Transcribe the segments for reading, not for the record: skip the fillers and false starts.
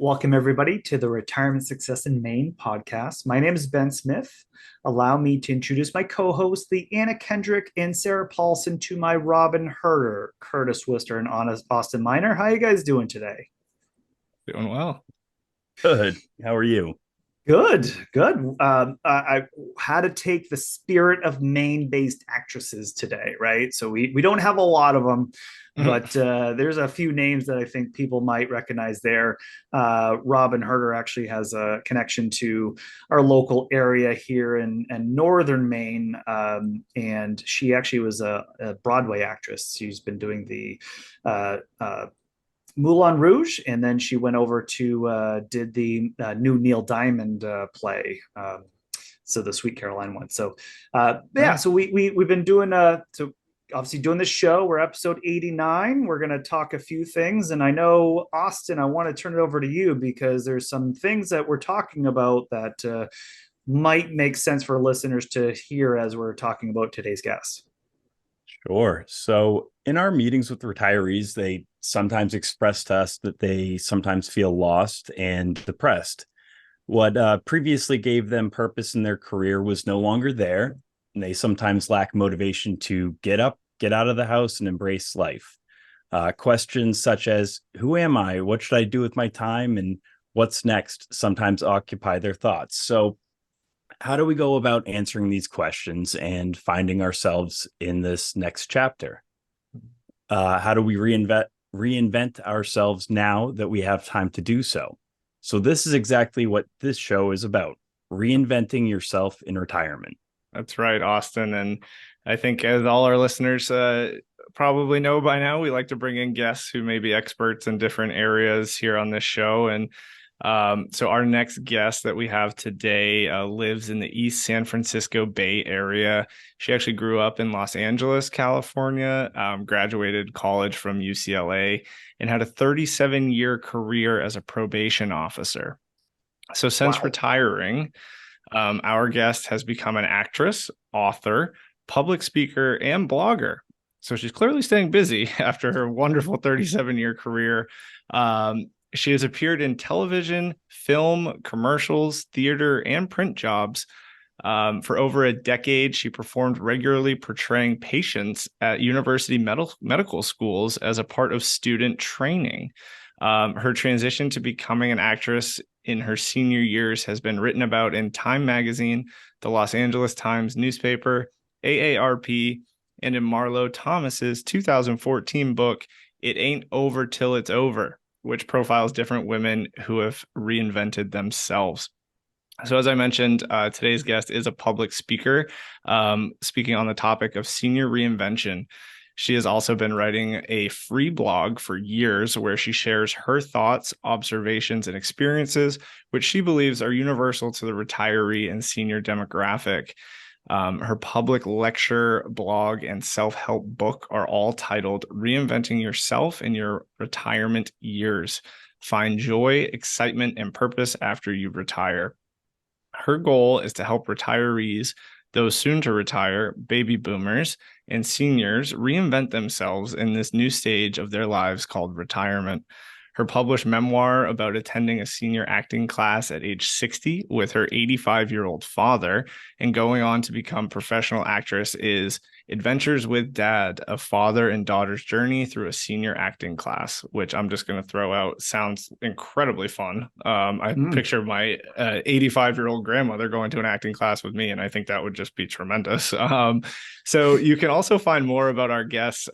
Welcome, everybody, to the Retirement Success in Maine podcast. My name is Ben Smith. Allow me to introduce my co hosts, the Anna Kendrick and Sarah Paulson, to my Robin Herder, Curtis Worcester, and Austin Miner. How you guys doing today? Doing well. Good. How are you? Good, good. I had to take the spirit of Maine-based actresses today, right? So we don't have a lot of them, but there's a few names that I think people might recognize there. Robin Herder actually has a connection to our local area here in northern Maine, and she actually was a Broadway actress. She's been doing the Moulin Rouge, and then she went over to did the new Neil Diamond play. So the Sweet Caroline one. So yeah, so we've been doing so obviously doing this show. We're episode 89. We're going to talk a few things, and I know Austin, I want to turn it over to you because there's some things that we're talking about that might make sense for listeners to hear as we're talking about today's guest. Sure. So in our meetings with retirees, they sometimes express to us that they sometimes feel lost and depressed. What previously gave them purpose in their career was no longer there. And they sometimes lack motivation to get up, get out of the house, and embrace life. Questions such as, who am I? What should I do with my time? And what's next? Sometimes occupy their thoughts. So how do we go about answering these questions and finding ourselves in this next chapter? How do we reinvent ourselves now that we have time to do so? So this is exactly what this show is about: reinventing yourself in retirement. That's right, Austin. And I think, as all our listeners probably know by now, we like to bring in guests who may be experts in different areas here on this show. And so our next guest that we have today lives in the East San Francisco Bay Area. She actually grew up in Los Angeles, California, graduated college from UCLA, and had a 37-year career as a probation officer. So since retiring, our guest has become an actress, author, public speaker, and blogger. So she's clearly staying busy after her wonderful 37-year career. She has appeared in television, film, commercials, theater, and print jobs. For over a decade, she performed regularly portraying patients at university medical schools as a part of student training. Her transition to becoming an actress in her senior years has been written about in Time Magazine, the Los Angeles Times newspaper, AARP, and in Marlo Thomas's 2014 book, It Ain't Over Till It's Over, which profiles different women who have reinvented themselves. So as I mentioned, today's guest is a public speaker, speaking on the topic of senior reinvention. She has also been writing a free blog for years where she shares her thoughts, observations, and experiences, which she believes are universal to the retiree and senior demographic. Her public lecture, blog, and self-help book are all titled Reinventing Yourself in Your Retirement Years. Find joy, excitement, and purpose after you retire. Her goal is to help retirees, those soon to retire, baby boomers, and seniors reinvent themselves in this new stage of their lives called retirement. Her published memoir about attending a senior acting class at age 60 with her 85-year-old father and going on to become professional actress is Adventures with Dad, a father and daughter's journey through a senior acting class, which I'm just going to throw out. Sounds incredibly fun. I picture my 85-year-old grandmother going to an acting class with me, and I think that would just be tremendous. So you can also find more about our guests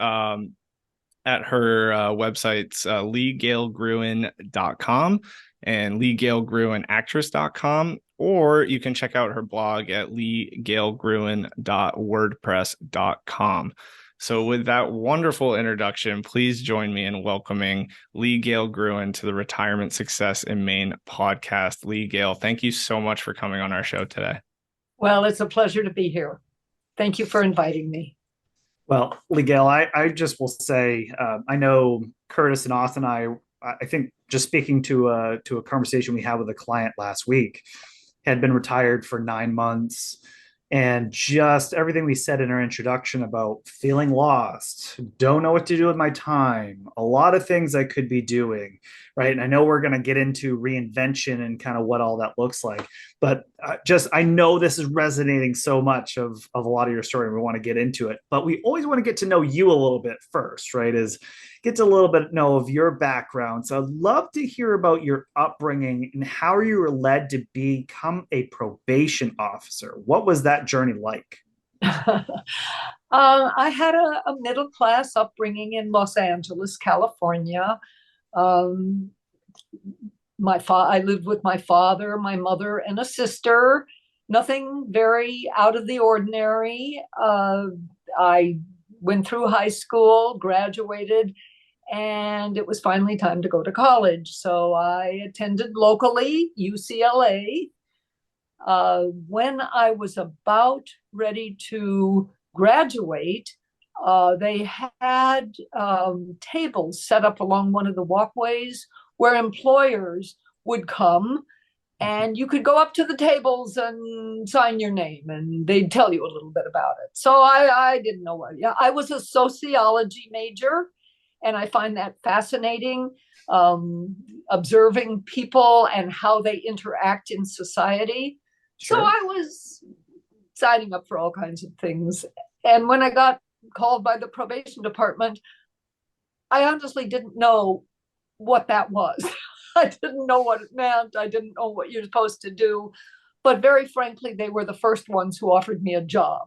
at her websites, leegalegruen.com and leegalegruen.actress.com, or you can check out her blog at leegalegruen.wordpress.com. So with that wonderful introduction, please join me in welcoming Lee Gale Gruen to the Retirement Success in Maine podcast. Lee Gale, thank you so much for coming on our show today. Well, it's a pleasure to be here. Thank you for inviting me. Well, Lee Gale, I just will say, I know Curtis and Austin, I think just speaking to a conversation we had with a client last week, had been retired for 9 months, And just everything we said in our introduction about feeling lost, don't know what to do with my time, a lot of things I could be doing, right? And I know we're going to get into reinvention and kind of what all that looks like, but I know this is resonating so much of a lot of your story. We want to get into it, but we always want to get to know you a little bit first, right? Is get to a little bit know of your background. So I'd love to hear about your upbringing and how you were led to become a probation officer. What was that journey like? I had a middle class upbringing in Los Angeles, California. Um, I lived with my father, my mother, and a sister. Nothing very out of the ordinary. I went through high school, graduated, and it was finally time to go to college. So I attended locally, UCLA. When I was about ready to graduate, they had tables set up along one of the walkways where employers would come, and you could go up to the tables and sign your name, and they'd tell you a little bit about it. So I didn't know what. Yeah, I was a sociology major, and I find that fascinating, observing people and how they interact in society. Sure. So I was signing up for all kinds of things. And when I got called by the probation department, I honestly didn't know what that was. I didn't know what it meant. I didn't know what you're supposed to do. But very frankly, they were the first ones who offered me a job.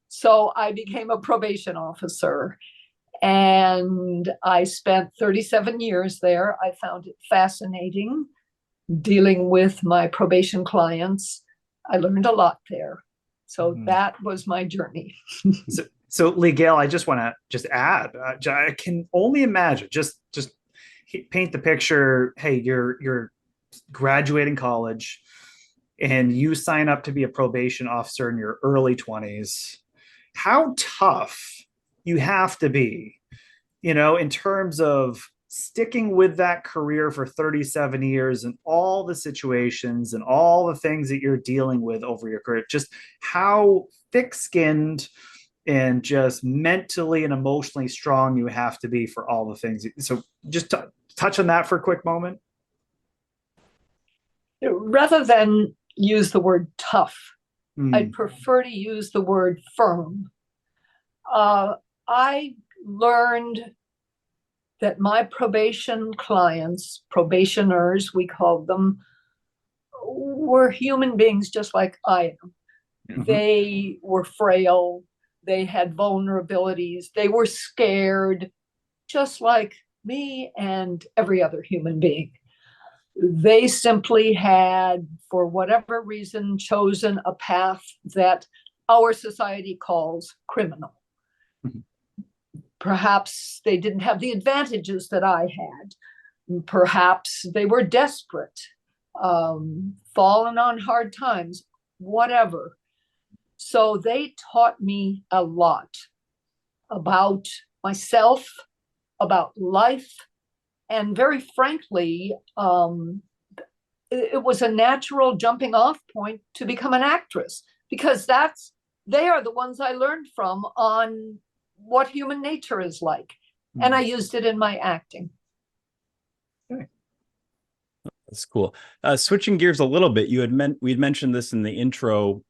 So I became a probation officer. And I spent 37 years there. I found it fascinating dealing with my probation clients. I learned a lot there. So that was my journey. So Lee Gale, I just want to add, I can only imagine, just paint the picture. Hey, you're graduating college and you sign up to be a probation officer in your early 20s. How tough you have to be, in terms of sticking with that career for 37 years and all the situations and all the things that you're dealing with over your career, just how thick-skinned and just mentally and emotionally strong you have to be for all the things. So just touch on that for a quick moment. Rather than use the word tough, I'd prefer to use the word firm. I learned that my probation clients, probationers, we called them, were human beings just like I am. Mm-hmm. They were frail. They had vulnerabilities. They were scared, just like me and every other human being. They simply had, for whatever reason, chosen a path that our society calls criminal. Mm-hmm. Perhaps they didn't have the advantages that I had. Perhaps they were desperate, fallen on hard times, whatever. So they taught me a lot about myself, about life, and very frankly, it was a natural jumping off point to become an actress, because they are the ones I learned from on what human nature is like. And I used it in my acting. Okay. That's cool. Switching gears a little bit, we'd mentioned this in the intro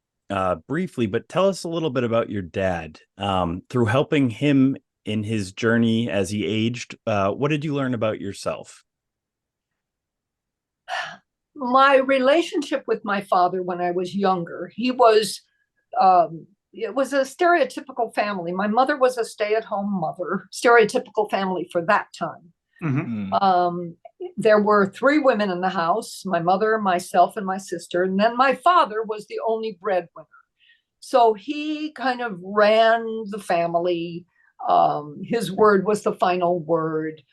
briefly, but tell us a little bit about your dad. Through helping him in his journey as he aged, what did you learn about yourself? My relationship with my father when I was younger, it was a stereotypical family. My mother was a stay-at-home mother, stereotypical family for that time. Mm-hmm. There were 3 women in the house, my mother, myself, and my sister. And then my father was the only breadwinner. So he kind of ran the family. His word was the final word.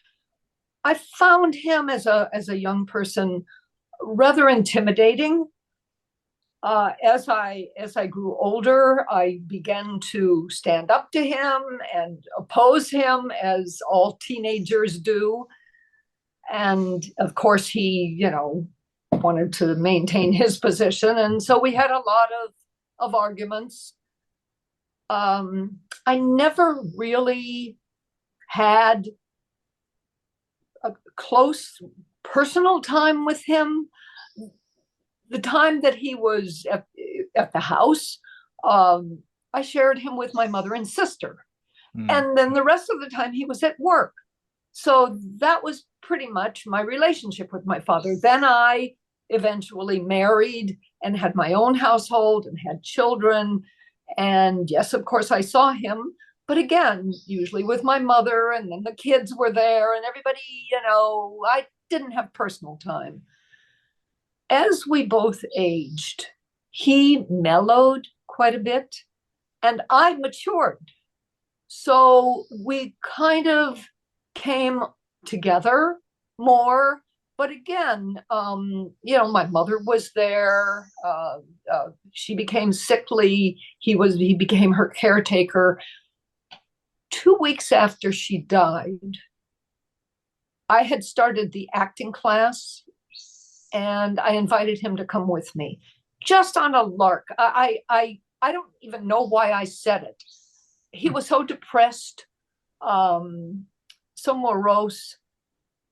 I found him as a young person rather intimidating. As I grew older, I began to stand up to him and oppose him, as all teenagers do. And of course, he, wanted to maintain his position. And so we had a of arguments. I never really had a close personal time with him. The time that he was at the house, I shared him with my mother and sister. And then the rest of the time he was at work. So that was pretty much my relationship with my father. Then I eventually married and had my own household and had children. And yes, of course, I saw him. But again, usually with my mother, and then the kids were there and everybody, I didn't have personal time. As we both aged, he mellowed quite a bit and I matured. So we kind of came together more. But again, my mother was there. She became sickly. He became her caretaker. 2 weeks after she died, I had started the acting class, and I invited him to come with me, just on a lark. I don't even know why I said it. He was so depressed, so morose,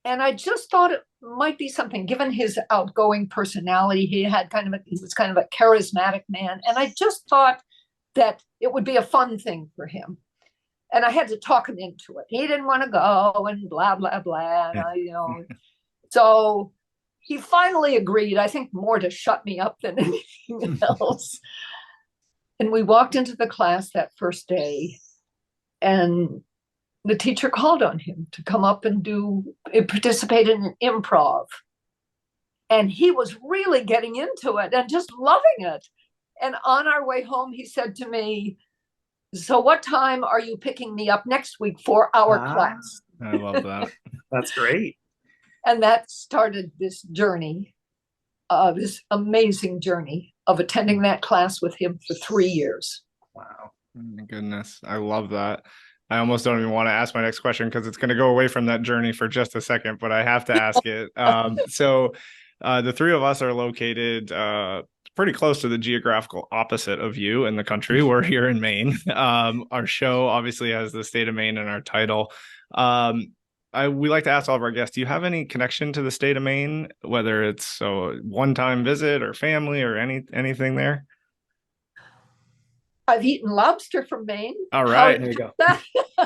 and I just thought it might be something. Given his outgoing personality, he was kind of a charismatic man, and I just thought that it would be a fun thing for him. And I had to talk him into it. He didn't want to go, and blah blah blah. And so he finally agreed. I think more to shut me up than anything else. And we walked into the class that first day, and the teacher called on him to come up and participate in an improv. And he was really getting into it and just loving it. And on our way home, he said to me, "So what time are you picking me up next week for our class?" I love that. That's great. And that started this journey, this amazing journey of attending that class with him for 3 years. Wow. Oh my goodness. I love that. I almost don't even want to ask my next question because it's going to go away from that journey for just a second, but I have to ask it. So the three of us are located pretty close to the geographical opposite of you in the country. We're here in Maine. Our show obviously has the state of Maine in our title. We like to ask all of our guests, do you have any connection to the state of Maine, whether it's a one-time visit or family or anything there? I've eaten lobster from Maine. All right. There you go.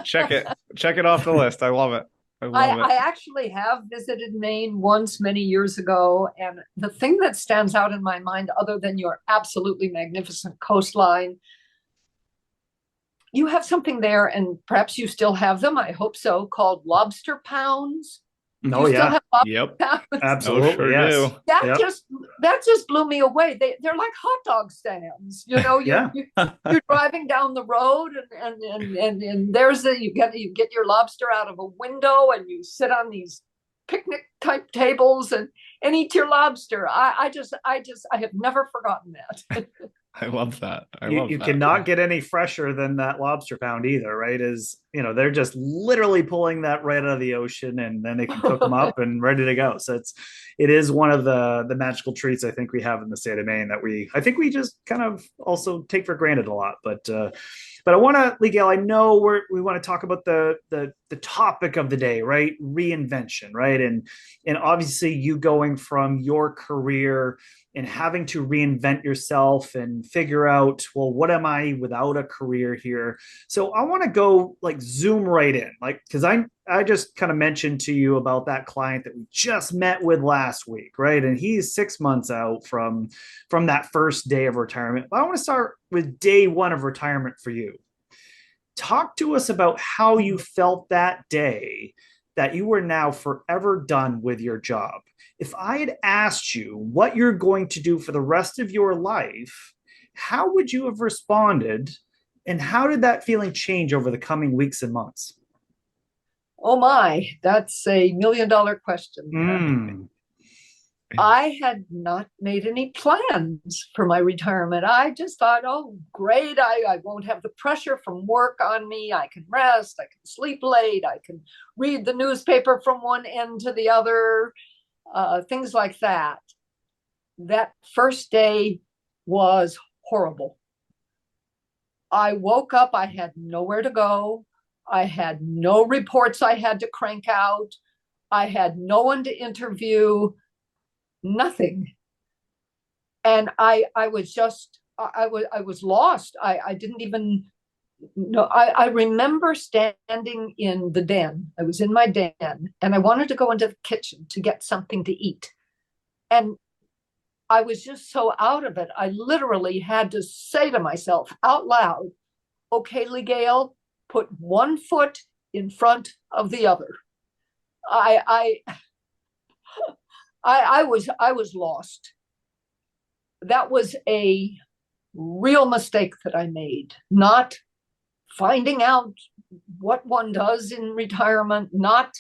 Check it off the list. I love it. I actually have visited Maine once many years ago. And the thing that stands out in my mind, other than your absolutely magnificent coastline, you have something there, and perhaps you still have them, I hope so, called lobster pounds. Oh, yeah. Yep. Absolutely. Sure yes. do. That just blew me away. They're like hot dog stands. Yeah. You're driving down the road, and there's you get your lobster out of a window, and you sit on these picnic type tables and eat your lobster. I have never forgotten that. I love that. You cannot get any fresher than that lobster pound either, right? They're just literally pulling that right out of the ocean, and then they can cook them up and ready to go. So it is one of the magical treats I think we have in the state of Maine that I think we just kind of also take for granted a lot. But I want to, Lee Gale, I know we want to talk about the topic of the day, right? Reinvention, right? And obviously you going from your career and having to reinvent yourself and figure out, well, what am I without a career here? So I want to go zoom right in, because I just kind of mentioned to you about that client that we just met with last week, right? And he's 6 months out from that first day of retirement. But I want to start with day one of retirement for you. Talk to us about how you felt that day that you were now forever done with your job. If I had asked you what you're going to do for the rest of your life, how would you have responded? And how did that feeling change over the coming weeks and months? Oh my, that's a $1 million question. I had not made any plans for my retirement. I just thought, oh, great. I won't have the pressure from work on me. I can rest. I can sleep late. I can read the newspaper from one end to the other. Things like that. That first day was horrible. I woke up, I had nowhere to go. I had no reports I had to crank out. I had no one to interview, nothing. And I was lost. I didn't even know. I remember standing in the den. I was in my den and I wanted to go into the kitchen to get something to eat. And I was just so out of it. I literally had to say to myself out loud, okay, Lee Gale, put one foot in front of the other. I was lost. That was a real mistake that I made, not finding out what one does in retirement, not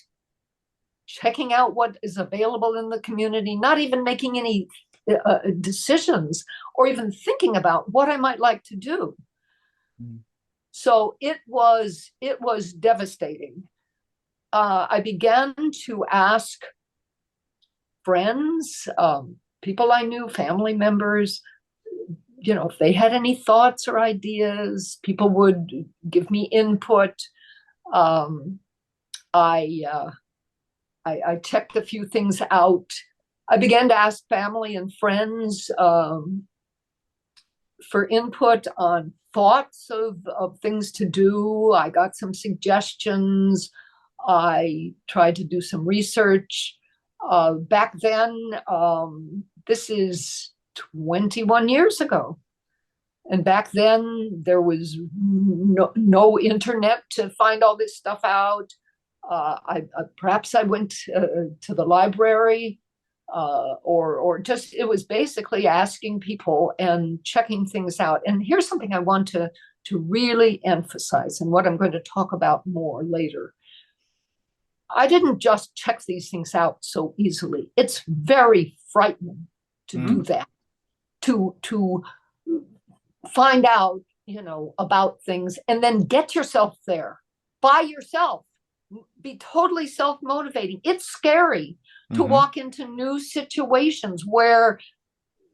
checking out what is available in the community, not even making any decisions or even thinking about what I might like to do. Mm. So it was devastating. I began to ask friends, people I knew, family members, if they had any thoughts or ideas. People would give me input. I checked a few things out. I began to ask family and friends for input on thoughts of things to do. I got some suggestions. I tried to do some research. Back then, this is 21 years ago. And back then, there was no internet to find all this stuff out. Perhaps I went to the library, or just, it was basically asking people and checking things out. And here's something I want to really emphasize, and what I'm going to talk about more later. I didn't just check these things out so easily. It's very frightening to do that, to find out, about things and then get yourself there by yourself. Be totally self-motivating. It's scary to walk into new situations where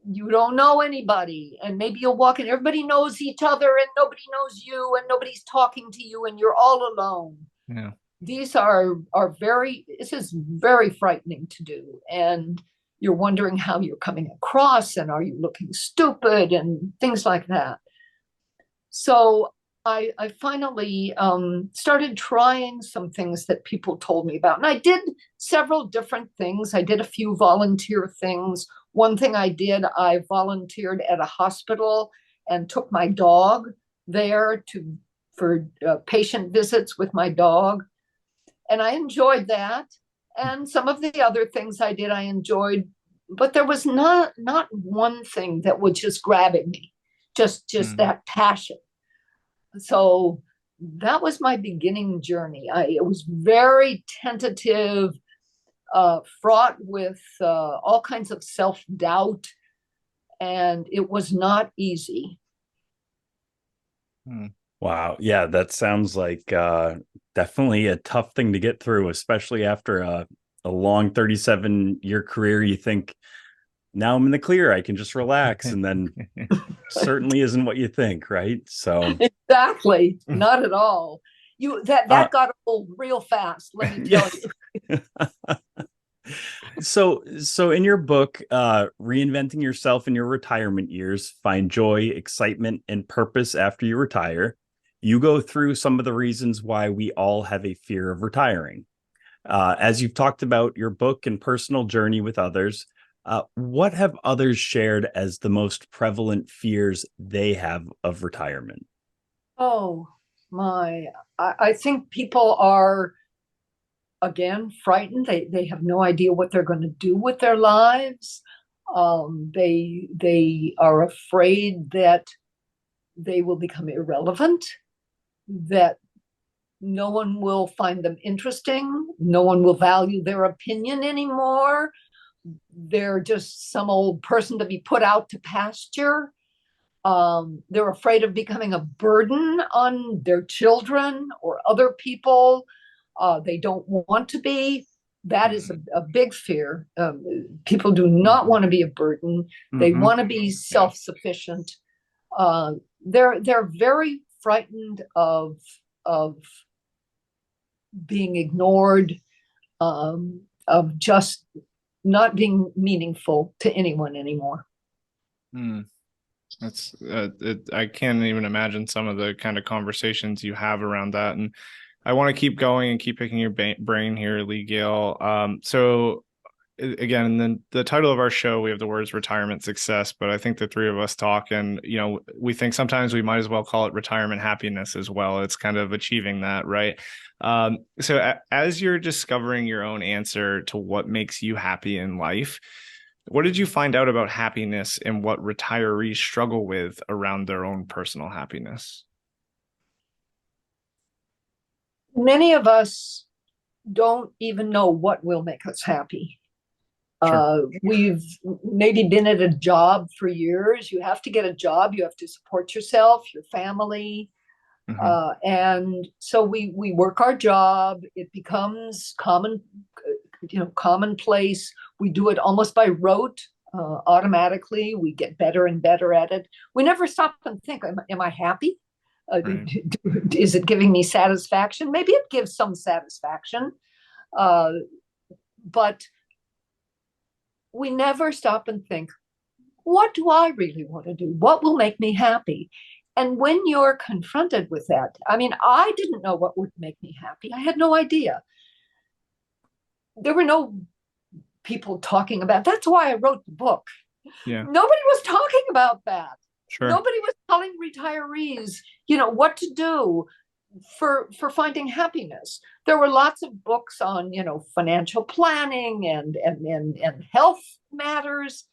you don't know anybody, and maybe you'll walk in, everybody knows each other and nobody knows you and nobody's talking to you and you're all alone. Yeah. These this is very frightening to do. And you're wondering how you're coming across, and are you looking stupid and things like that. So I finally started trying some things that people told me about. And I did several different things. I did a few volunteer things. One thing I did, I volunteered at a hospital and took my dog there for patient visits with my dog. And I enjoyed that. And some of the other things I did, I enjoyed. But there was not one thing that was just grabbing me, just that passion. So that was my beginning journey. It was very tentative, fraught with all kinds of self-doubt, and it was not easy. Wow. Yeah, that sounds like definitely a tough thing to get through, especially after a long 37-year career. You think, now I'm in the clear, I can just relax, and then certainly isn't what you think, right? So exactly, not at all. That got old real fast, let me tell you. So in your book, Reinventing Yourself in Your Retirement Years, Find Joy, Excitement, and Purpose After You Retire, you go through some of the reasons why we all have a fear of retiring. As you've talked about your book and personal journey with others, what have others shared as the most prevalent fears they have of retirement? Oh, my. I think people are, again, frightened. They have no idea what they're going to do with their lives. They are afraid that they will become irrelevant, that no one will find them interesting. No one will value their opinion anymore. They're just some old person to be put out to pasture. They're afraid of becoming a burden on their children or other people. They don't want to be. That is a big fear. People do not want to be a burden. They want to be self-sufficient. they're very frightened of being ignored, of just not being meaningful to anyone anymore. That's I can't even imagine some of the kind of conversations you have around that. And I want to keep going and keep picking your brain here, Lee Gale. So again, then the title of our show, we have the words retirement success, but I think the three of us talk, and we think sometimes we might as well call it retirement happiness as well. It's kind of achieving that, right? So as you're discovering your own answer to what makes you happy in life, what did you find out about happiness and what retirees struggle with around their own personal happiness? Many of us don't even know what will make us happy. Sure. We've maybe been at a job for years. You have to get a job. You have to support yourself, your family. And so we work our job. It becomes commonplace. We do it almost by rote, automatically. We get better and better at it. We never stop and think, am I happy? Right. Is it giving me satisfaction? Maybe it gives some satisfaction. But we never stop and think, what do I really want to do? What will make me happy? And when you're confronted with that, I didn't know what would make me happy. I had no idea. There were no people talking about, that's why I wrote the book. Yeah. Nobody was talking about that. Sure. Nobody was telling retirees, what to do for finding happiness. There were lots of books on, financial planning and health matters,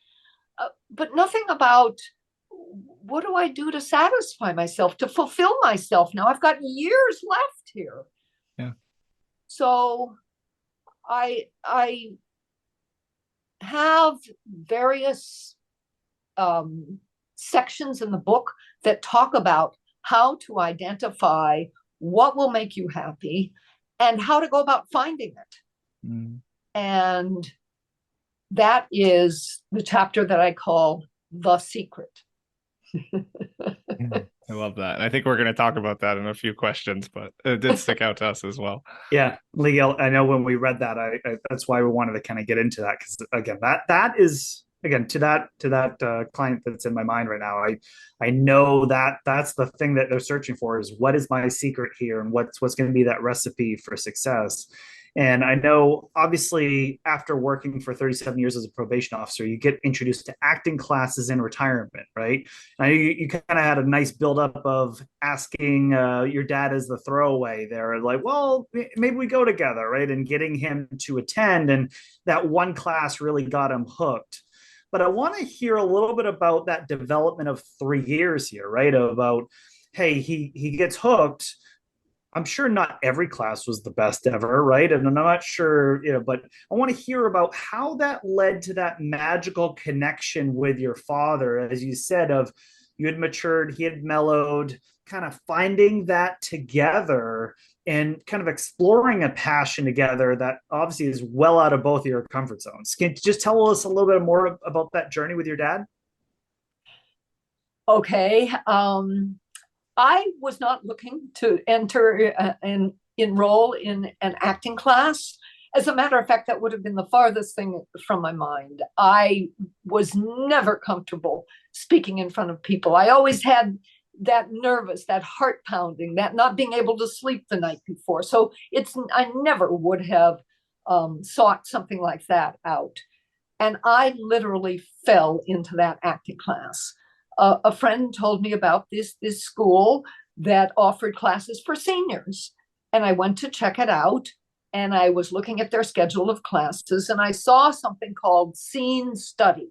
but nothing about what do I do to satisfy myself, to fulfill myself. Now I've got years left here. Yeah. So I have various sections in the book that talk about how to identify what will make you happy and how to go about finding it. And that is the chapter that I call The Secret. I love that. And I think we're going to talk about that in a few questions, but it did stick out to us as well. Yeah, Lee Gale, I know when we read that, I that's why we wanted to kind of get into that, because again, that is, again, to that client that's in my mind right now, I know that's the thing that they're searching for, is what is my secret here, and what's going to be that recipe for success. And I know, obviously, after working for 37 years as a probation officer, you get introduced to acting classes in retirement, right? I know you kind of had a nice buildup of asking your dad as the throwaway there, like, well, maybe we go together, right? And getting him to attend. And that one class really got him hooked. But I want to hear a little bit about that development of 3 years here, right? About, hey, he gets hooked. I'm sure not every class was the best ever, right? And I'm not sure, but I want to hear about how that led to that magical connection with your father. As you said, of you had matured, he had mellowed, kind of finding that together and kind of exploring a passion together that obviously is well out of both of your comfort zones. Can you just tell us a little bit more about that journey with your dad? Okay. I was not looking to enter and enroll in an acting class. As a matter of fact, that would have been the farthest thing from my mind. I was never comfortable speaking in front of people. I always had that nervous, that heart pounding, that not being able to sleep the night before. So I never would have sought something like that out. And I literally fell into that acting class. A friend told me about this school that offered classes for seniors. And I went to check it out. And I was looking at their schedule of classes, and I saw something called scene study.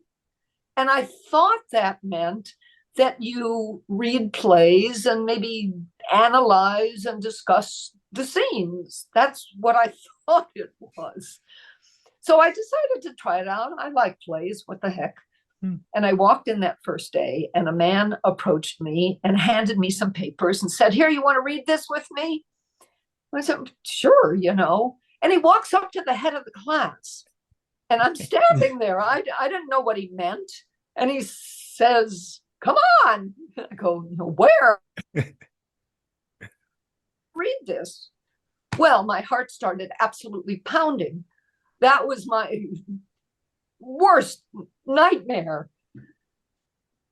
And I thought that meant that you read plays and maybe analyze and discuss the scenes. That's what I thought it was. So I decided to try it out. I like plays. What the heck? And I walked in that first day, and a man approached me and handed me some papers and said, "Here, you want to read this with me?" I said, "Sure, And he walks up to the head of the class, and I'm standing there. I didn't know what he meant. And he says, come on. I go, where? Read this. Well, my heart started absolutely pounding. That was my worst nightmare.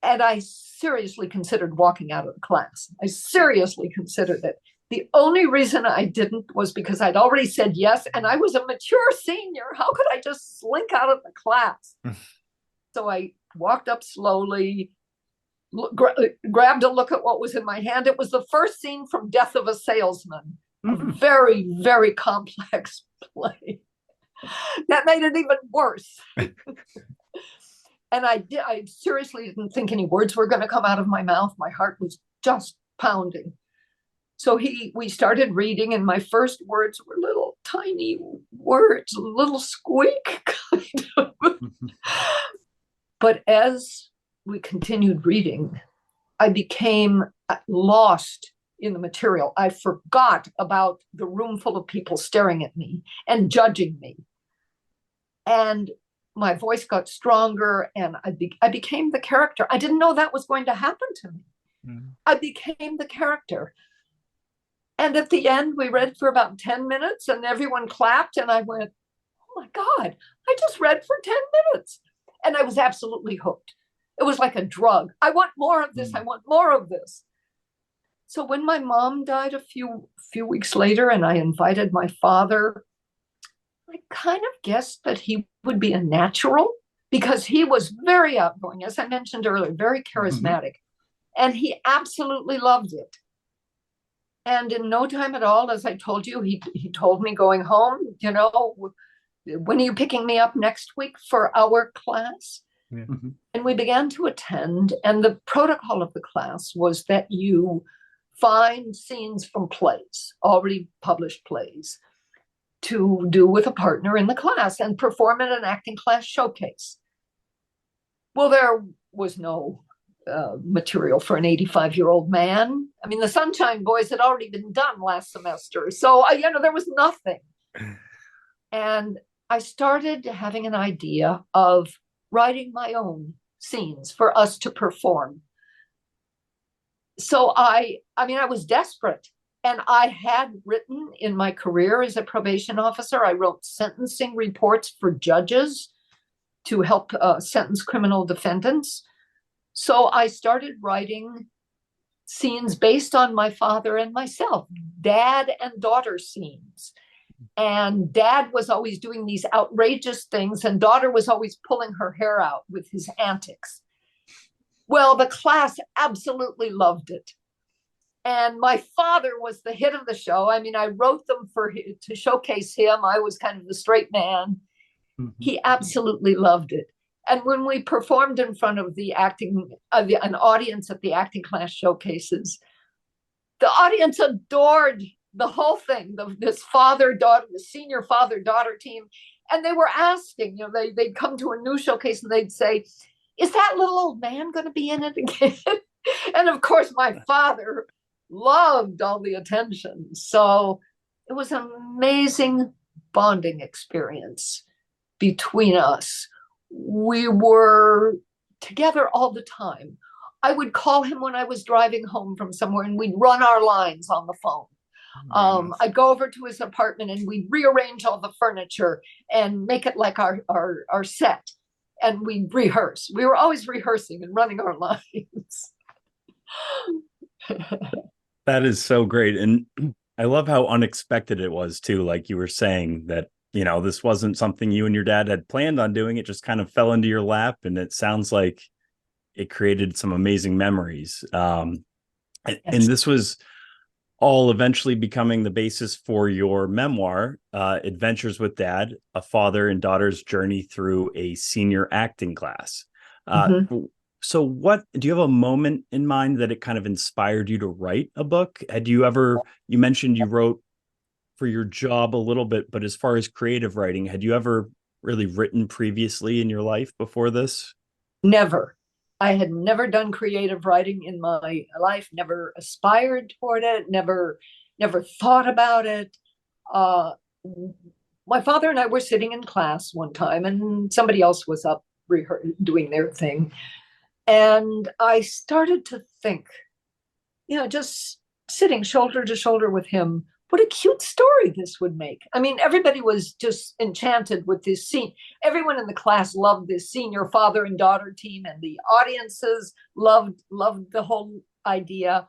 And I seriously considered walking out of the class. I seriously considered it. The only reason I didn't was because I'd already said yes, and I was a mature senior. How could I just slink out of the class? So I walked up slowly, grabbed a look at what was in my hand. It was the first scene from Death of a Salesman, a very, very complex play. That made it even worse. And I seriously didn't think any words were going to come out of my mouth. My heart was just pounding. So we started reading, and my first words were little tiny words, a little squeak kind of. But as we continued reading, I became lost in the material. I forgot about the room full of people staring at me and judging me. And my voice got stronger, and I became the character. I didn't know that was going to happen to me. Mm-hmm. I became the character. And at the end, we read for about 10 minutes, and everyone clapped, and I went, oh my God, I just read for 10 minutes. And I was absolutely hooked. It was like a drug. I want more of this. I want more of this. So when my mom died a few weeks later, and I invited my father, I kind of guessed that he would be a natural, because he was very outgoing, as I mentioned earlier, very charismatic. And he absolutely loved it. And in no time at all, as I told you, he told me going home, when are you picking me up next week for our class? Yeah. Mm-hmm. And we began to attend. And the protocol of the class was that you find scenes from plays, already published plays, to do with a partner in the class and perform at an acting class showcase. Well, there was no material for an 85-year-old man. I mean, the Sunshine Boys had already been done last semester. So, there was nothing. And I started having an idea of writing my own scenes for us to perform. So I was desperate. And I had written in my career as a probation officer, I wrote sentencing reports for judges to help sentence criminal defendants. So I started writing scenes based on my father and myself, dad and daughter scenes. And dad was always doing these outrageous things, and daughter was always pulling her hair out with his antics. Well, the class absolutely loved it. And my father was the hit of the show. I mean, I wrote them to showcase him. I was kind of the straight man. Mm-hmm. He absolutely loved it. And when we performed in front of an audience at the acting class showcases, the audience adored the whole thing, this father-daughter, the senior father-daughter team. And they were asking, they'd come to a new showcase and they'd say, is that little old man going to be in it again? And of course, my father loved all the attention. So it was an amazing bonding experience between us. We were together all the time. I would call him when I was driving home from somewhere, and we'd run our lines on the phone. I'd go over to his apartment and we'd rearrange all the furniture and make it like our set. And we'd rehearse. We were always rehearsing and running our lines. That is so great. And I love how unexpected it was too. Like you were saying that, this wasn't something you and your dad had planned on doing. It just kind of fell into your lap. And it sounds like it created some amazing memories. And this was all eventually becoming the basis for your memoir, Adventures with Dad, a father and daughter's journey through a senior acting class. So do you have a moment in mind that it kind of inspired you to write a book? You mentioned you wrote for your job a little bit, but as far as creative writing, had you ever really written previously in your life before this? Never. I had never done creative writing in my life, never aspired toward it, never thought about it. My father and I were sitting in class one time, and somebody else was up doing their thing. And I started to think, just sitting shoulder to shoulder with him, what a cute story this would make. I mean, everybody was just enchanted with this scene. Everyone in the class loved this senior father and daughter team, and the audiences loved the whole idea.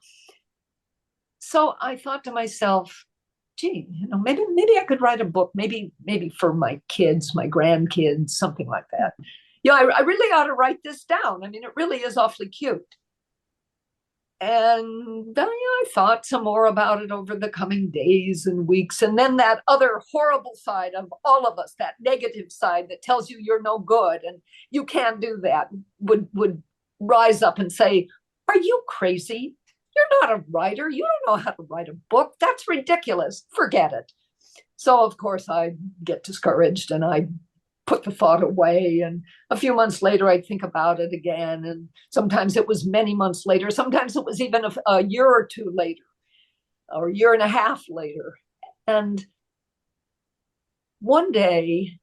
So I thought to myself, gee, maybe I could write a book, maybe for my kids, my grandkids, something like that. I really ought to write this down. I mean, it really is awfully cute. And then I thought some more about it over the coming days and weeks. And then that other horrible side of all of us, that negative side that tells you you're no good and you can't do that, would rise up and say, are you crazy? You're not a writer. You don't know how to write a book. That's ridiculous. Forget it. So, of course, I get discouraged and I put the thought away. And a few months later, I'd think about it again. And sometimes it was many months later. Sometimes it was even a year or two later, or a year and a half later. And one day,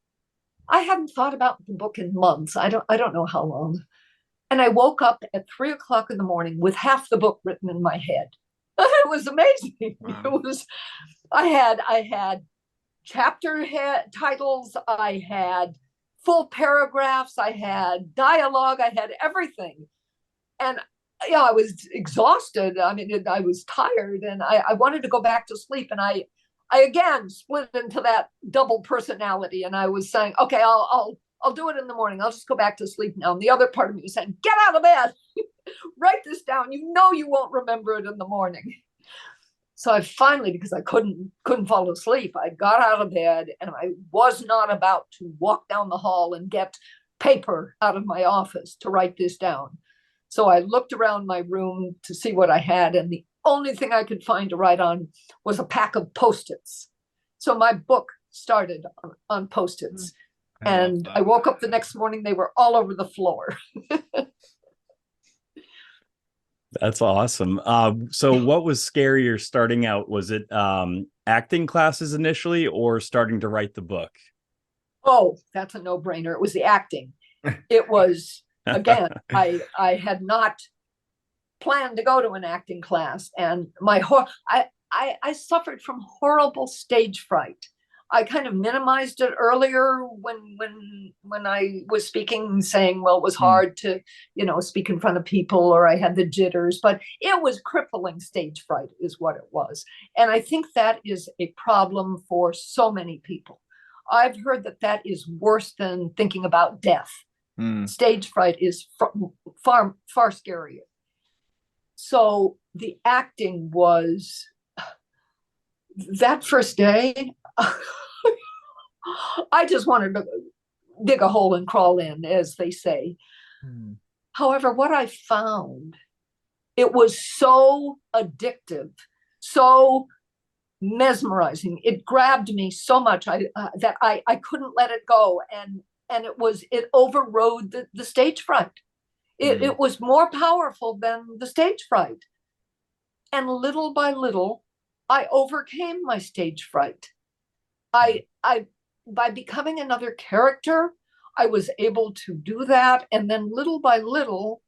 I hadn't thought about the book in months. I don't know how long. And I woke up at 3:00 in the morning with half the book written in my head. It was amazing. Wow. I had chapter titles, I had full paragraphs, I had dialogue, I had everything. And I was exhausted. I mean, I was tired and I wanted to go back to sleep. And I again split into that double personality. And I was saying, okay, I'll do it in the morning. I'll just go back to sleep now. And the other part of me was saying, get out of bed, write this down. You won't remember it in the morning. So I finally, because I couldn't fall asleep, I got out of bed and I was not about to walk down the hall and get paper out of my office to write this down. So I looked around my room to see what I had, and the only thing I could find to write on was a pack of Post-its. So my book started on Post-its. And I woke up the next morning, they were all over the floor. That's awesome. So what was scarier starting out? Was it acting classes initially or starting to write the book? Oh, that's a no-brainer. It was the acting. It was, again, I had not planned to go to an acting class. And I suffered from horrible stage fright. I kind of minimized it earlier when I was speaking, saying, well, it was hard to, speak in front of people, or I had the jitters, but it was crippling stage fright is what it was. And I think that is a problem for so many people. I've heard that is worse than thinking about death. Stage fright is far, far scarier. So the acting was that first day, I just wanted to dig a hole and crawl in, as they say. However, what I found, it was so addictive, so mesmerizing. It grabbed me so much that I couldn't let it go. And it overrode the stage fright. It was more powerful than the stage fright. And little by little, I overcame my stage fright. By becoming another character, I was able to do that. And then little by little,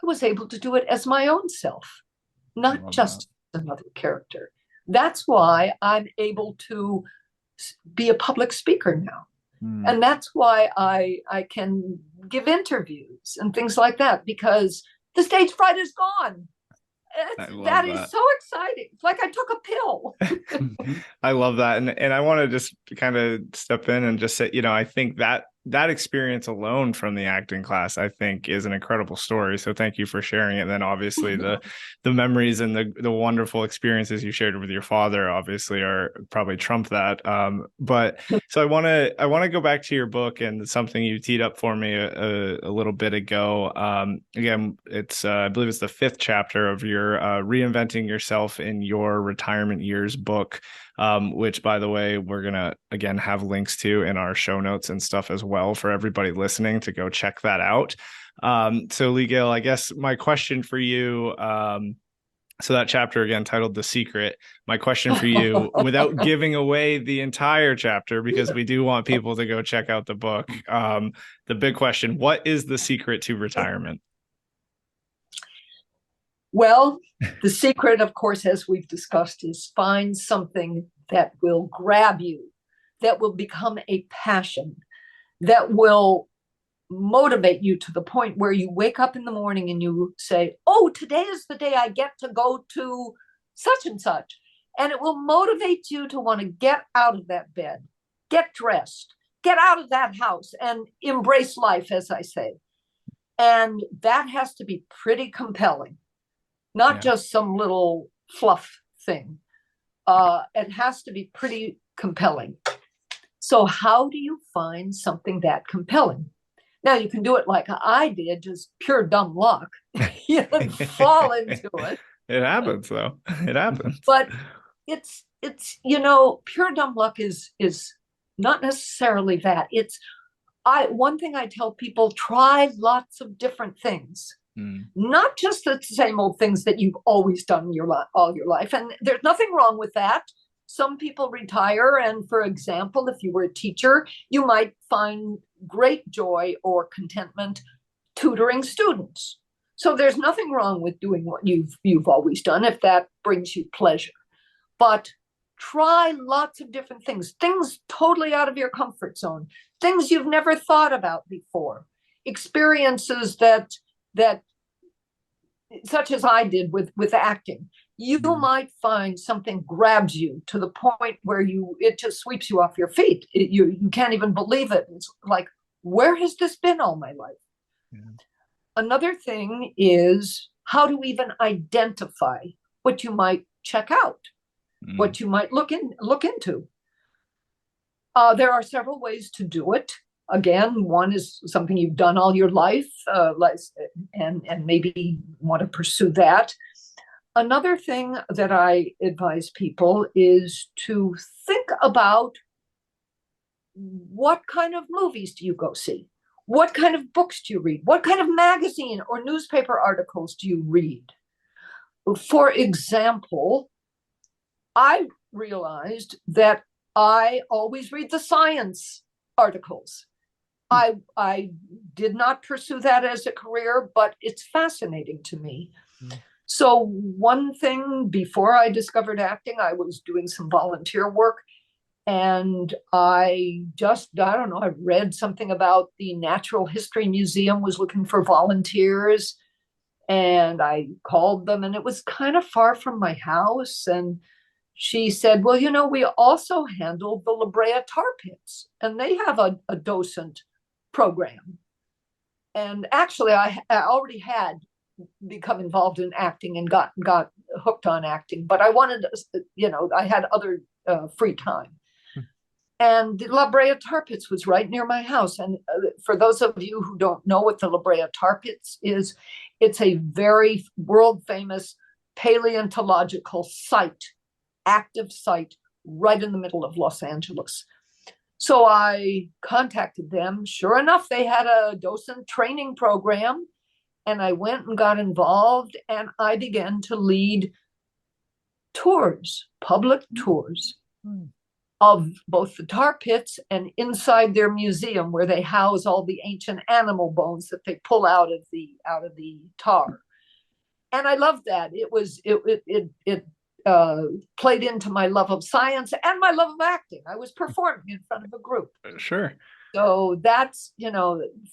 I was able to do it as my own self, not just another character. That's why I'm able to be a public speaker now. And that's why I can give interviews and things like that, because the stage fright is gone. That is so exciting. It's like I took a pill. I love that. And I want to just kind of step in and just say, I think that experience alone from the acting class, I think, is an incredible story. So thank you for sharing it. And then obviously the memories and the wonderful experiences you shared with your father obviously are probably trump that. But so I want to go back to your book and something you teed up for me a little bit ago. Again, it's I believe it's the 5th chapter of your Reinventing Yourself in Your Retirement Years book. Which, by the way, we're going to, again, have links to in our show notes and stuff as well for everybody listening to go check that out. So, Lee Gale, I guess my question for you, So that chapter, again, titled The Secret. My question for you, without giving away the entire chapter, because we do want people to go check out the book, the big question, what is the secret to retirement? Well, the secret, of course, as we've discussed, is find something that will grab you, that will become a passion, that will motivate you to the point where you wake up in the morning and you say, oh, today is the day I get to go to such and such. And it will motivate you to want to get out of that bed, get dressed, get out of that house and embrace life, as I say. And that has to be pretty compelling, not just some little fluff thing. It has to be pretty compelling. So how do you find something that compelling? Now, you can do it like I did, just pure dumb luck. You fall into it. It happens, though. It happens. But it's pure dumb luck is not necessarily that. One thing I tell people, try lots of different things. Not just the same old things that you've always done all your life. And there's nothing wrong with that. Some people retire, and for example, if you were a teacher, you might find great joy or contentment tutoring students. So there's nothing wrong with doing what you've always done if that brings you pleasure. But try lots of different things totally out of your comfort zone, things you've never thought about before, experiences that such as I did with acting. You might find something grabs you to the point where it just sweeps you off your feet. You can't even believe it. It's like, where has this been all my life? Yeah. Another thing is how to even identify what you might check out, what you might look into. There are several ways to do it. Again, one is something you've done all your life, and maybe want to pursue that. Another thing that I advise people is to think about what kind of movies do you go see? What kind of books do you read? What kind of magazine or newspaper articles do you read? For example, I realized that I always read the science articles. I did not pursue that as a career, but it's fascinating to me. So one thing, before I discovered acting, I was doing some volunteer work, and I read something about the Natural History Museum was looking for volunteers, and I called them, and it was kind of far from my house. And she said, well, we also handle the La Brea tar pits, and they have a docent program. And actually, I already had become involved in acting and got hooked on acting, but I wanted I had other free time. And the La Brea Tar Pits was right near my house. And for those of you who don't know what the La Brea Tar Pits is, it's a very world famous paleontological site, active site right in the middle of Los Angeles. So I contacted them. Sure enough, they had a docent training program. And I went and got involved, and I began to lead tours, public tours of both the tar pits and inside their museum, where they house all the ancient animal bones that they pull out of the tar. And I loved that. It played into my love of science and my love of acting. I was performing in front of a group. Sure. So that's,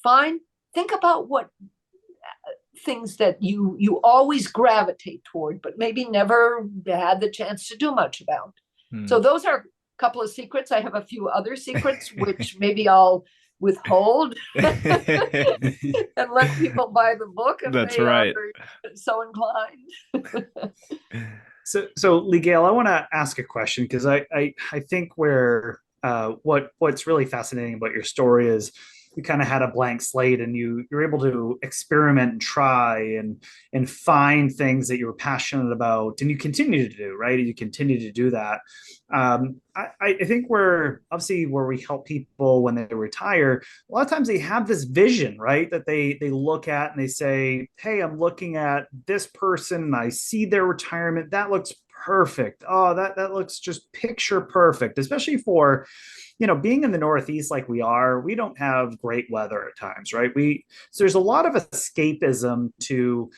fine. Think about what things that you always gravitate toward, but maybe never had the chance to do much about. So those are a couple of secrets. I have a few other secrets, which maybe I'll withhold and let people buy the book if That's they right. are so inclined. So Lee Gale, I want to ask a question, because I think what's really fascinating about your story is you kind of had a blank slate, and you're able to experiment and try and find things that you were passionate about, and you continue to do, right? You continue to do that. I think we're obviously where we help people when they retire. A lot of times they have this vision, right? That they look at and they say, "Hey, I'm looking at this person, and I see their retirement. That looks perfect. Oh, that looks just picture perfect." Especially for, being in the Northeast like we are, we don't have great weather at times, right? So there's a lot of escapism to,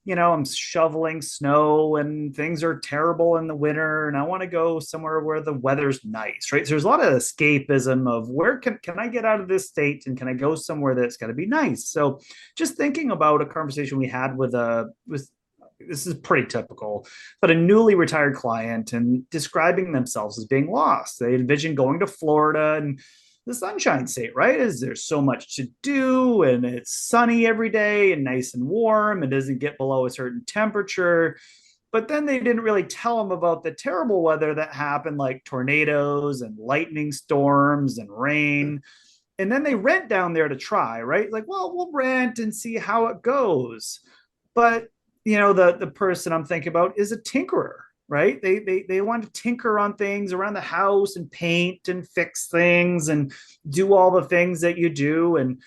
I'm shoveling snow and things are terrible in the winter, and I want to go somewhere where the weather's nice, right? So there's a lot of escapism of where can I get out of this state, and can I go somewhere that's going to be nice? So just thinking about a conversation we had with this is pretty typical, but a newly retired client, and describing themselves as being lost. They envision going to Florida and the Sunshine State, right? Is there's so much to do, and it's sunny every day and nice and warm. It doesn't get below a certain temperature. But then they didn't really tell them about the terrible weather that happened, like tornadoes and lightning storms and rain. And then they rent down there to try, right? Like, well, we'll rent and see how it goes. But the person I'm thinking about is a tinkerer, right? They want to tinker on things around the house and paint and fix things and do all the things that you do.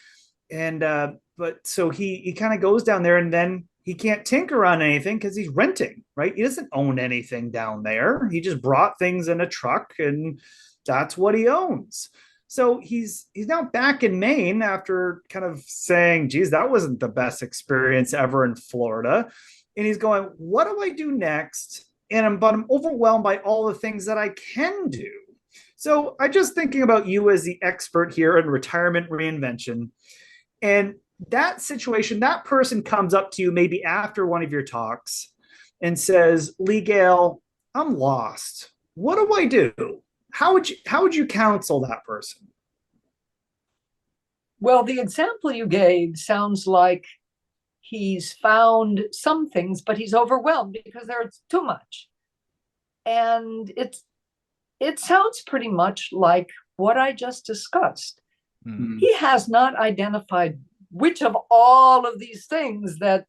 But so he kind of goes down there, and then he can't tinker on anything because he's renting, right? He doesn't own anything down there. He just brought things in a truck, and that's what he owns. So he's now back in Maine after kind of saying, geez, that wasn't the best experience ever in Florida. And he's going, what do I do next? But I'm overwhelmed by all the things that I can do. So I'm just thinking about you as the expert here in retirement reinvention. And that situation, that person comes up to you maybe after one of your talks and says, Lee Gale, I'm lost. What do I do? How would you counsel that person? Well, the example you gave sounds like he's found some things, but he's overwhelmed because there's too much. And it sounds pretty much like what I just discussed. Mm-hmm. He has not identified which of all of these things that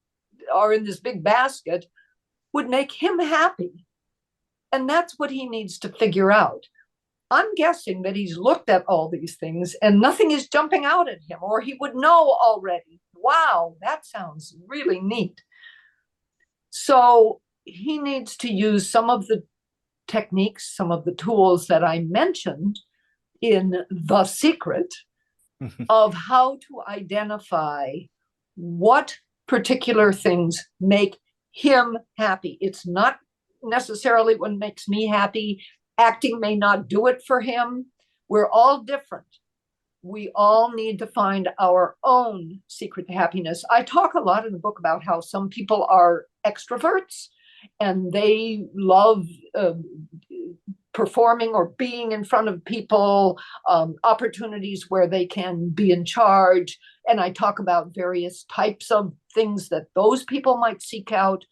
are in this big basket would make him happy. And that's what he needs to figure out. I'm guessing that he's looked at all these things and nothing is jumping out at him, or he would know already, wow, that sounds really neat. So he needs to use some of the techniques, some of the tools that I mentioned in The Secret of how to identify what particular things make him happy. It's not necessarily what makes me happy. Acting may not do it for him. We're all different. We all need to find our own secret to happiness. I talk a lot in the book about how some people are extroverts and they love performing or being in front of people, opportunities where they can be in charge. And I talk about various types of things that those people might seek out.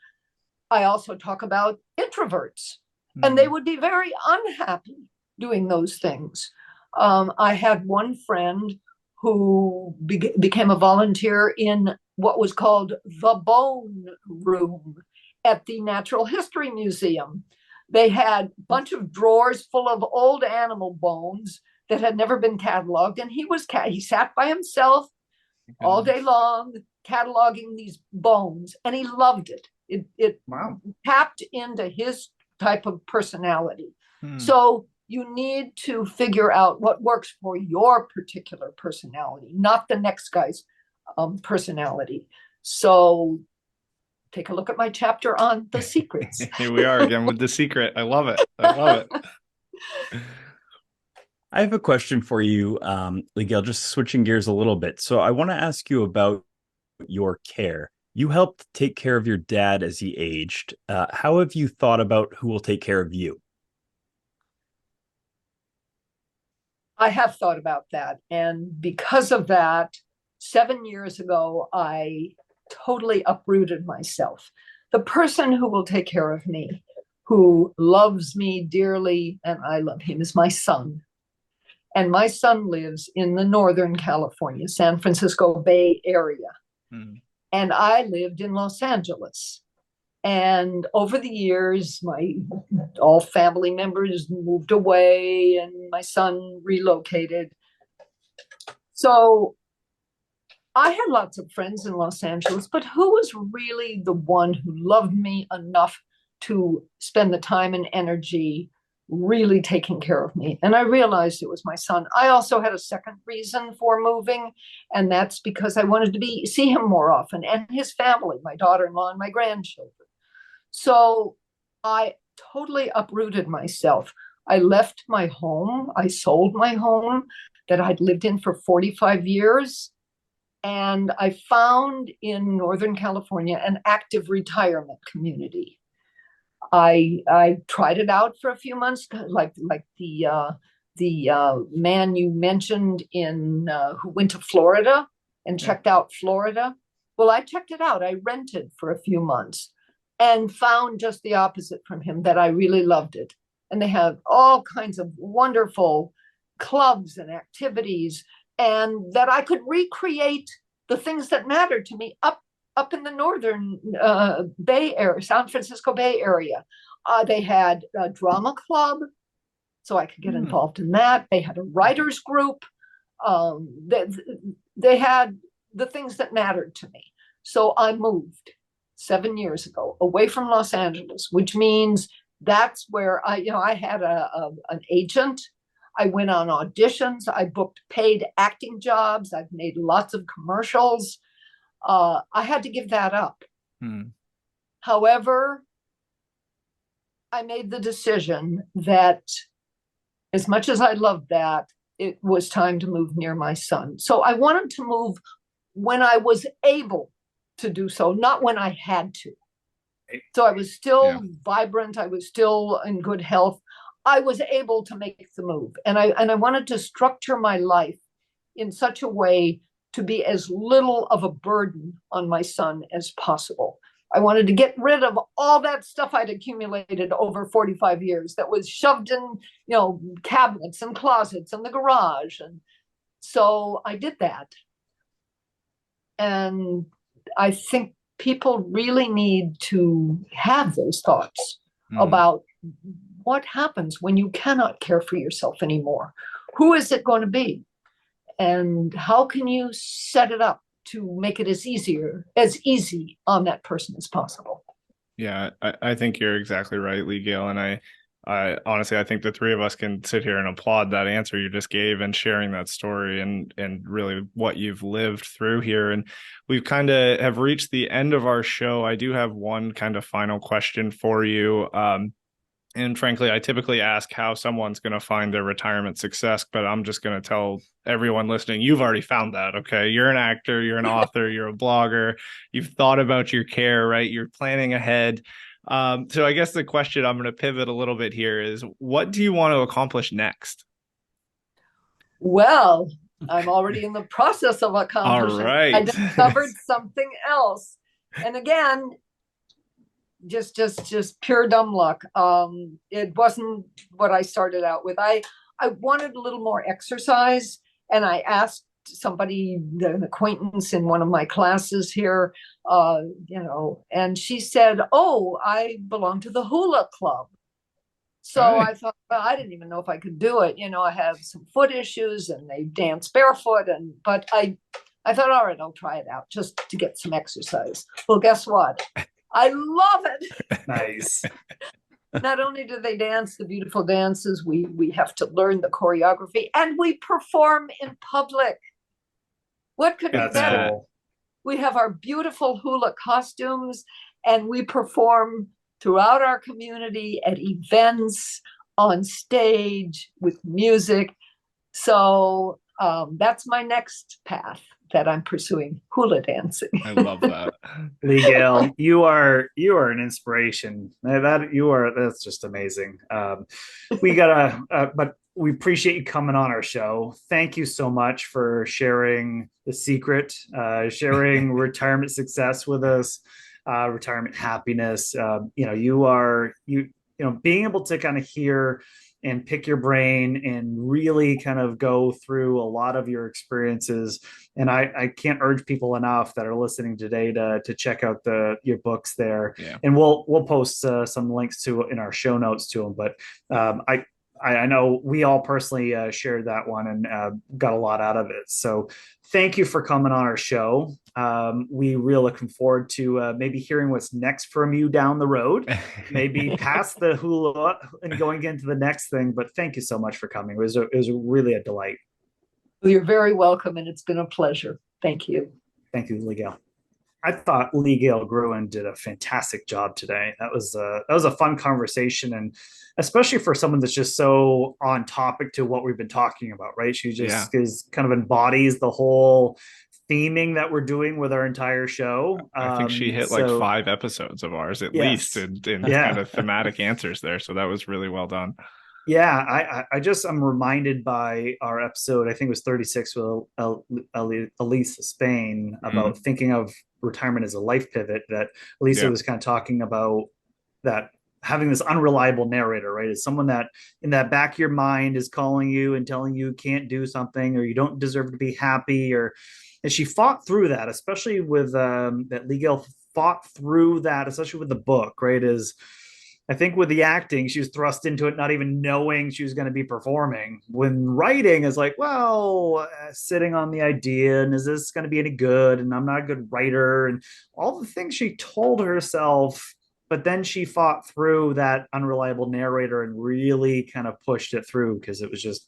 I also talk about introverts. And they would be very unhappy doing those things. I had one friend who became a volunteer in what was called the Bone Room at the Natural History Museum. They had a bunch of drawers full of old animal bones that had never been cataloged. And he sat by himself all day long, cataloging these bones, and he loved it. It tapped into his type of personality. So you need to figure out what works for your particular personality, not the next guy's personality. So take a look at my chapter on The Secrets. Here we are again with The Secret. I love it. I have a question for you, Lee Gale, just switching gears a little bit. So I want to ask you about your care. You helped take care of your dad as he aged. How have you thought about who will take care of you? I have thought about that. And because of that, 7 years ago, I totally uprooted myself. The person who will take care of me, who loves me dearly, and I love him, is my son. And my son lives in the Northern California, San Francisco Bay Area. Mm. And I lived in Los Angeles. And over the years, all family members moved away and my son relocated. So I had lots of friends in Los Angeles, but who was really the one who loved me enough to spend the time and energy really taking care of me? And I realized it was my son. I also had a second reason for moving, and that's because I wanted to see him more often, and his family, my daughter-in-law and my grandchildren. So I totally uprooted myself. I left my home. I sold my home that I'd lived in for 45 years. And I found in Northern California an active retirement community. I tried it out for a few months, like the man you mentioned who went to Florida and checked out Florida. Well, I checked it out. I rented for a few months and found just the opposite from him, that I really loved it. And they have all kinds of wonderful clubs and activities, and that I could recreate the things that mattered to me up in the Northern Bay Area, San Francisco Bay Area. They had a drama club, so I could get involved in that. They had a writers group. They had the things that mattered to me. So I moved 7 years ago away from Los Angeles, which means that's where I had an agent. I went on auditions. I booked paid acting jobs. I've made lots of commercials. I had to give that up. However, I made the decision that as much as I loved that, it was time to move near my son. So I wanted to move when I was able to do so, not when I had to. So I was still vibrant. I was still in good health. I was able to make the move. And I wanted to structure my life in such a way to be as little of a burden on my son as possible. I wanted to get rid of all that stuff I'd accumulated over 45 years that was shoved in, cabinets and closets in the garage. And so I did that. And I think people really need to have those thoughts about what happens when you cannot care for yourself anymore. Who is it going to be? And how can you set it up to make it as easy on that person as possible? Yeah, I think you're exactly right, Lee Gale. And I honestly, I think the three of us can sit here and applaud that answer you just gave and sharing that story and really what you've lived through here. And we've kind of have reached the end of our show. I do have one kind of final question for you. And frankly, I typically ask how someone's going to find their retirement success, but I'm just going to tell everyone listening, you've already found that. Okay. You're an actor, you're an author, you're a blogger, you've thought about your care, right? You're planning ahead. So I guess the question, I'm going to pivot a little bit here, is what do you want to accomplish next? Well, I'm already in the process of accomplishing. All right. I discovered something else. And again, just pure dumb luck. It wasn't what I started out with. I wanted a little more exercise, and I asked somebody, an acquaintance in one of my classes here, and she said, "Oh, I belong to the hula club." So I thought, well, I didn't even know if I could do it. I have some foot issues, and they dance barefoot, but I thought, all right, I'll try it out just to get some exercise. Well, guess what? I love it. Nice. Not only do they dance the beautiful dances, we have to learn the choreography, and we perform in public. What could be better? Cool. We have our beautiful hula costumes, and we perform throughout our community at events, on stage, with music. So that's my next path that I'm pursuing, hula dancing. I love that. Lee Gale, you are an inspiration. That's just amazing. But we appreciate you coming on our show. Thank you so much for sharing the secret, sharing retirement success with us, retirement happiness. Being able to kind of hear and pick your brain and really kind of go through a lot of your experiences. And I can't urge people enough that are listening today to check out your books there. Yeah. And we'll post some links to in our show notes to them. But I know we all personally shared that one and got a lot out of it. So thank you for coming on our show. We really looking forward to maybe hearing what's next from you down the road, maybe past the hula and going into the next thing. But thank you so much for coming. It was really a delight. Well, you're very welcome, and it's been a pleasure. Thank you. Thank you, Lee Gale. I thought Lee Gale Gruen did a fantastic job today. That was a fun conversation, and especially for someone that's just so on topic to what we've been talking about, right? She just is kind of embodies the whole theming that we're doing with our entire show. I think she hit like 5 episodes of ours at least in kind of thematic answers there. So that was really well done. Yeah, I'm reminded by our episode, I think it was 36 with Elisa Spain, about thinking of retirement as a life pivot, that Elisa was kind of talking about that having this unreliable narrator, right? Is someone that in that back of your mind is calling you and telling you can't do something, or you don't deserve to be happy, and she fought through that, especially with that Lee Gale fought through that, especially with the book, right? I think with the acting, she was thrust into it not even knowing she was going to be performing. When writing is like, well, sitting on the idea, and is this going to be any good? And I'm not a good writer, and all the things she told herself. But then she fought through that unreliable narrator and really kind of pushed it through because it was just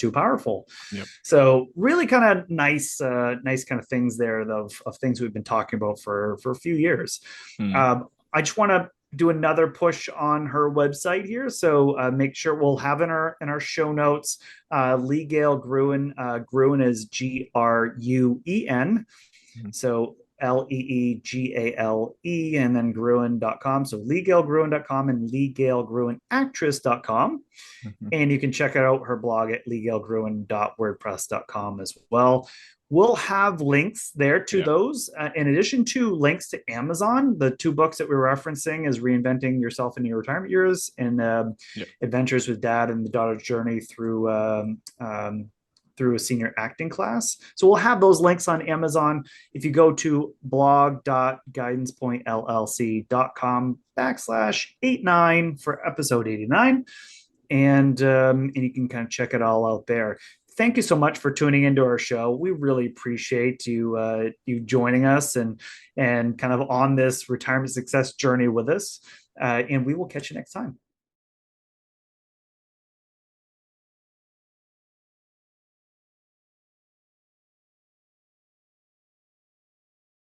too powerful. Yep. So really kind of nice kind of things there of things we've been talking about for a few years. I just want to do another push on her website here. So make sure we'll have in our show notes, Lee Gale Gruen. Gruen is Gruen. So LEEGALE and then Gruen.com. So LeeGaleGruen.com and LeeGaleGruenActress.com. And you can check out her blog at LeeGaleGruen.wordpress.com as well. We'll have links there to those, in addition to links to Amazon. The 2 books that we were referencing is Reinventing Yourself in Your Retirement Years and Adventures with Dad and the Daughter's Journey through a senior acting class. So we'll have those links on Amazon. If you go to blog.guidancepointllc.com/89 for episode 89, and you can kind of check it all out there. Thank you so much for tuning into our show. We really appreciate you joining us and kind of on this retirement success journey with us. And we will catch you next time.